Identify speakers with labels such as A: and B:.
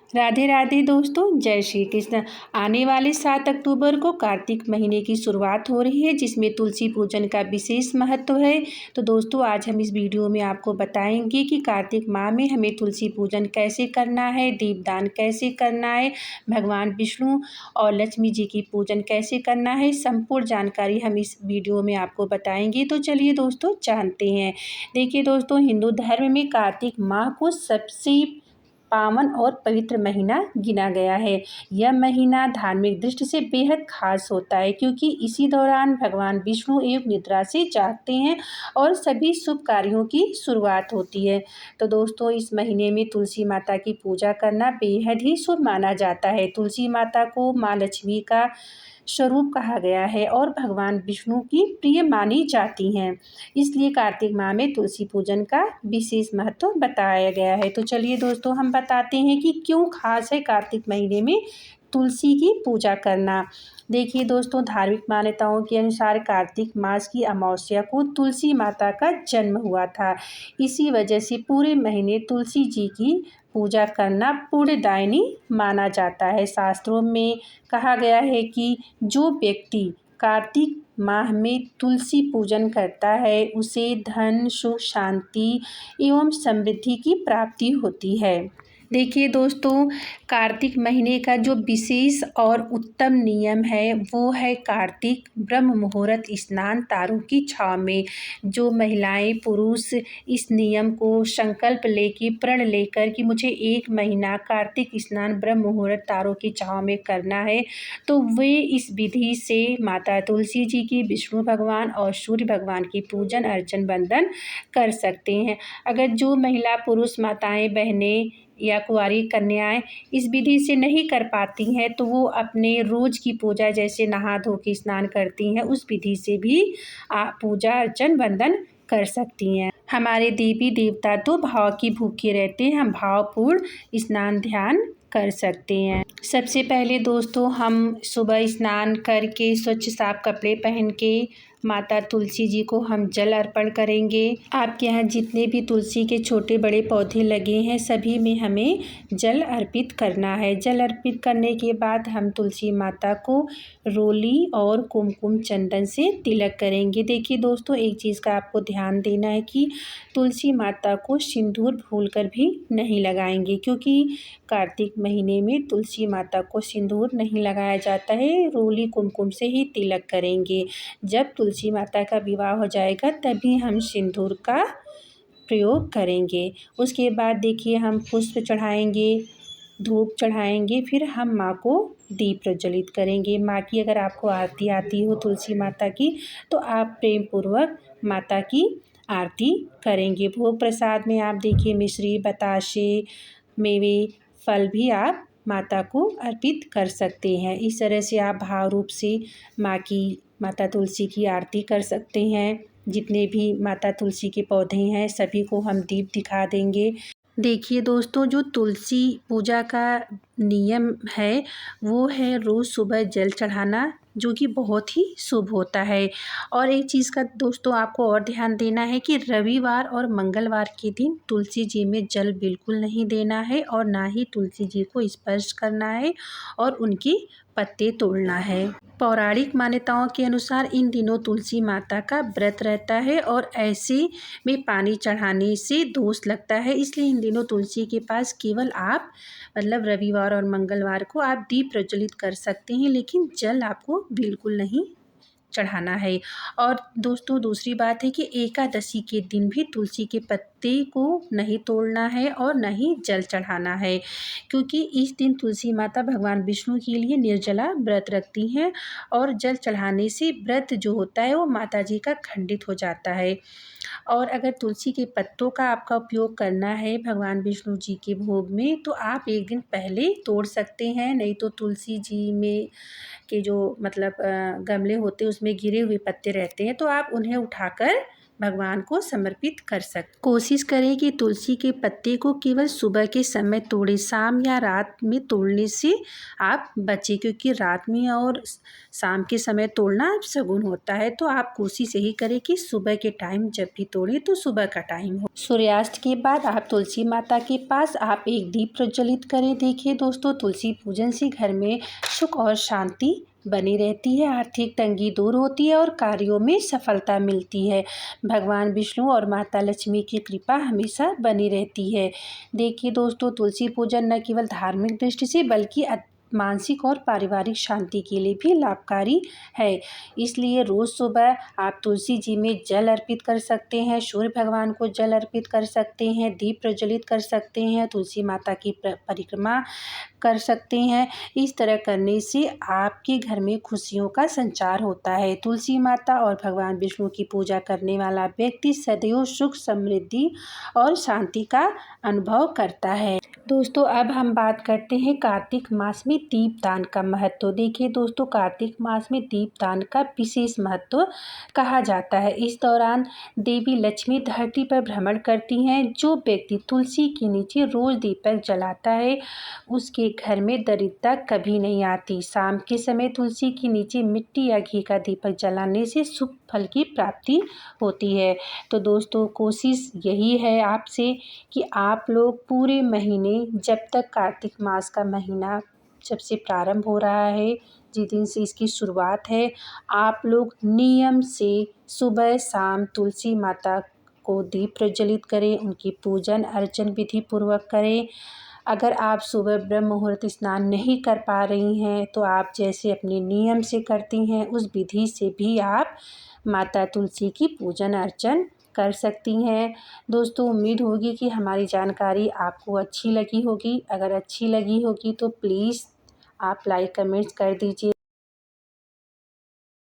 A: राधे राधे दोस्तों, जय श्री कृष्ण। आने वाले 7 अक्टूबर को कार्तिक महीने की शुरुआत हो रही है, जिसमें तुलसी पूजन का विशेष महत्व है। तो दोस्तों, आज हम इस वीडियो में आपको बताएंगे कि कार्तिक माह में हमें तुलसी पूजन कैसे करना है, दीपदान कैसे करना है, भगवान विष्णु और लक्ष्मी जी की पूजन कैसे करना है। संपूर्ण जानकारी हम इस वीडियो में आपको बताएंगे। तो चलिए दोस्तों, जानते हैं। देखिए दोस्तों, हिंदू धर्म में कार्तिक माह को सबसे पावन और पवित्र महीना गिना गया है। यह महीना धार्मिक दृष्टि से बेहद खास होता है, क्योंकि इसी दौरान भगवान विष्णु एक निद्रा से जागते हैं और सभी शुभ कार्यों की शुरुआत होती है। तो दोस्तों, इस महीने में तुलसी माता की पूजा करना बेहद ही शुभ माना जाता है। तुलसी माता को माँ लक्ष्मी का स्वरूप कहा गया है और भगवान विष्णु की प्रिय मानी जाती हैं। इसलिए कार्तिक माह में तुलसी पूजन का विशेष महत्व बताया गया है। तो चलिए दोस्तों, हम बताते हैं कि क्यों खास है कार्तिक महीने में तुलसी की पूजा करना। देखिए दोस्तों, धार्मिक मान्यताओं के अनुसार कार्तिक मास की अमावस्या को तुलसी माता का जन्म हुआ था। इसी वजह से पूरे महीने तुलसी जी की पूजा करना पुण्यदायिनी माना जाता है। शास्त्रों में कहा गया है कि जो व्यक्ति कार्तिक माह में तुलसी पूजन करता है, उसे धन, सुख, शांति एवं समृद्धि की प्राप्ति होती है। देखिए दोस्तों, कार्तिक महीने का जो विशेष और उत्तम नियम है, वो है कार्तिक ब्रह्म मुहूर्त स्नान तारों की छाँव में। जो महिलाएं पुरुष इस नियम को संकल्प लेके प्रण लेकर कि मुझे 1 महीना कार्तिक स्नान ब्रह्म मुहूर्त तारों की छाँव में करना है, तो वे इस विधि से माता तुलसी जी की, विष्णु भगवान और सूर्य भगवान की पूजन अर्चन वंदन कर सकते हैं। अगर जो महिला पुरुष माताएं, बहनें या कुंवारी कन्याएं इस विधि से नहीं कर पाती हैं, तो वो अपने रोज़ की पूजा जैसे नहा धो के स्नान करती हैं, उस विधि से भी पूजा अर्चन वंदन कर सकती हैं। हमारे देवी देवता तो भाव की भूखे रहते हैं, हम भावपूर्ण स्नान ध्यान कर सकते हैं। सबसे पहले दोस्तों, हम सुबह स्नान करके स्वच्छ साफ कपड़े पहन के माता तुलसी जी को हम जल अर्पण करेंगे। आपके यहाँ जितने भी तुलसी के छोटे बड़े पौधे लगे हैं, सभी में हमें जल अर्पित करना है। जल अर्पित करने के बाद हम तुलसी माता को रोली और कुमकुम चंदन से तिलक करेंगे। देखिए दोस्तों, एक चीज़ का आपको ध्यान देना है कि तुलसी माता को सिंदूर भूलकर भी नहीं लगाएंगे, क्योंकि कार्तिक महीने में तुलसी माता को सिंदूर नहीं लगाया जाता है। रोली कुमकुम से ही तिलक करेंगे। जब तुलसी माता का विवाह हो जाएगा, तभी हम सिंदूर का प्रयोग करेंगे। उसके बाद देखिए, हम पुष्प चढ़ाएंगे, धूप चढ़ाएंगे, फिर हम माँ को दीप प्रज्वलित करेंगे। माँ की अगर आपको आरती आती हो तुलसी माता की, तो आप प्रेम पूर्वक माता की आरती करेंगे। भोग प्रसाद में आप देखिए मिश्री, बताशे, मेवे, फल भी आप माता को अर्पित कर सकते हैं। इस तरह से आप भाव रूप से माता तुलसी की आरती कर सकते हैं। जितने भी माता तुलसी के पौधे हैं, सभी को हम दीप दिखा देंगे। देखिए दोस्तों, जो तुलसी पूजा का नियम है, वो है रोज़ सुबह जल चढ़ाना, जो कि बहुत ही शुभ होता है। और एक चीज़ का दोस्तों आपको और ध्यान देना है कि रविवार और मंगलवार के दिन तुलसी जी में जल बिल्कुल नहीं देना है और ना ही तुलसी जी को स्पर्श करना है और उनके पत्ते तोड़ना है। पौराणिक मान्यताओं के अनुसार इन दिनों तुलसी माता का व्रत रहता है और ऐसे में पानी चढ़ाने से दोष लगता है। इसलिए इन दिनों तुलसी के पास केवल आप रविवार और मंगलवार को आप दीप प्रज्वलित कर सकते हैं, लेकिन जल आपको बिल्कुल नहीं चढ़ाना है। और दोस्तों, दूसरी बात है कि एकादशी के दिन भी तुलसी के पत्ते को नहीं तोड़ना है और न ही जल चढ़ाना है, क्योंकि इस दिन तुलसी माता भगवान विष्णु के लिए निर्जला व्रत रखती हैं और जल चढ़ाने से व्रत जो होता है वो माता जी का खंडित हो जाता है। और अगर तुलसी के पत्तों का आपका उपयोग करना है भगवान विष्णु जी के भोग में, तो आप एक दिन पहले तोड़ सकते हैं। नहीं तो तुलसी जी में के जो गमले होते हैं, उसमें गिरे हुए पत्ते रहते हैं, तो आप उन्हें उठाकर भगवान को समर्पित कर सकते। कोशिश करें कि तुलसी के पत्ते को केवल सुबह के समय तोड़ें, शाम या रात में तोड़ने से आप बचें, क्योंकि रात में और शाम के समय तोड़ना शगुन होता है। तो आप कोशिश यही करें कि सुबह के टाइम जब भी तोड़ें तो सुबह का टाइम हो। सूर्यास्त के बाद आप तुलसी माता के पास आप एक दीप प्रज्वलित करें। देखिए दोस्तों, तुलसी पूजन से घर में सुख और शांति बनी रहती है, आर्थिक तंगी दूर होती है और कार्यों में सफलता मिलती है। भगवान विष्णु और माता लक्ष्मी की कृपा हमेशा बनी रहती है। देखिए दोस्तों, तुलसी पूजन न केवल धार्मिक दृष्टि से बल्कि मानसिक और पारिवारिक शांति के लिए भी लाभकारी है। इसलिए रोज़ सुबह आप तुलसी जी में जल अर्पित कर सकते हैं, सूर्य भगवान को जल अर्पित कर सकते हैं, दीप प्रज्वलित कर सकते हैं, तुलसी माता की परिक्रमा कर सकते हैं। इस तरह करने से आपके घर में खुशियों का संचार होता है। तुलसी माता और भगवान विष्णु की पूजा करने वाला व्यक्ति सदैव सुख, समृद्धि और शांति का अनुभव करता है। दोस्तों, अब हम बात करते हैं कार्तिक मास में दीपदान का महत्व। देखिए दोस्तों, कार्तिक मास में दीपदान का विशेष महत्व कहा जाता है। इस दौरान देवी लक्ष्मी धरती पर भ्रमण करती हैं। जो व्यक्ति तुलसी के नीचे रोज दीपक जलाता है उसके घर में दरिद्रता कभी नहीं आती। शाम के समय तुलसी के नीचे मिट्टी या घी का दीपक जलाने से शुभ फल की प्राप्ति होती है। तो दोस्तों, कोशिश यही है आपसे कि आप लोग पूरे महीने, जब तक कार्तिक मास का महीना जब से प्रारंभ हो रहा है, जिस दिन से इसकी शुरुआत है, आप लोग नियम से सुबह शाम तुलसी माता को दीप प्रज्वलित करें, उनकी पूजन अर्चन विधि पूर्वक करें। अगर आप सुबह ब्रह्म मुहूर्त स्नान नहीं कर पा रही हैं तो आप जैसे अपने नियम से करती हैं उस विधि से भी आप माता तुलसी की पूजन अर्चन कर सकती हैं। दोस्तों, उम्मीद होगी कि हमारी जानकारी आपको अच्छी लगी होगी। अगर अच्छी लगी होगी तो प्लीज़ आप लाइक कमेंट्स कर दीजिए।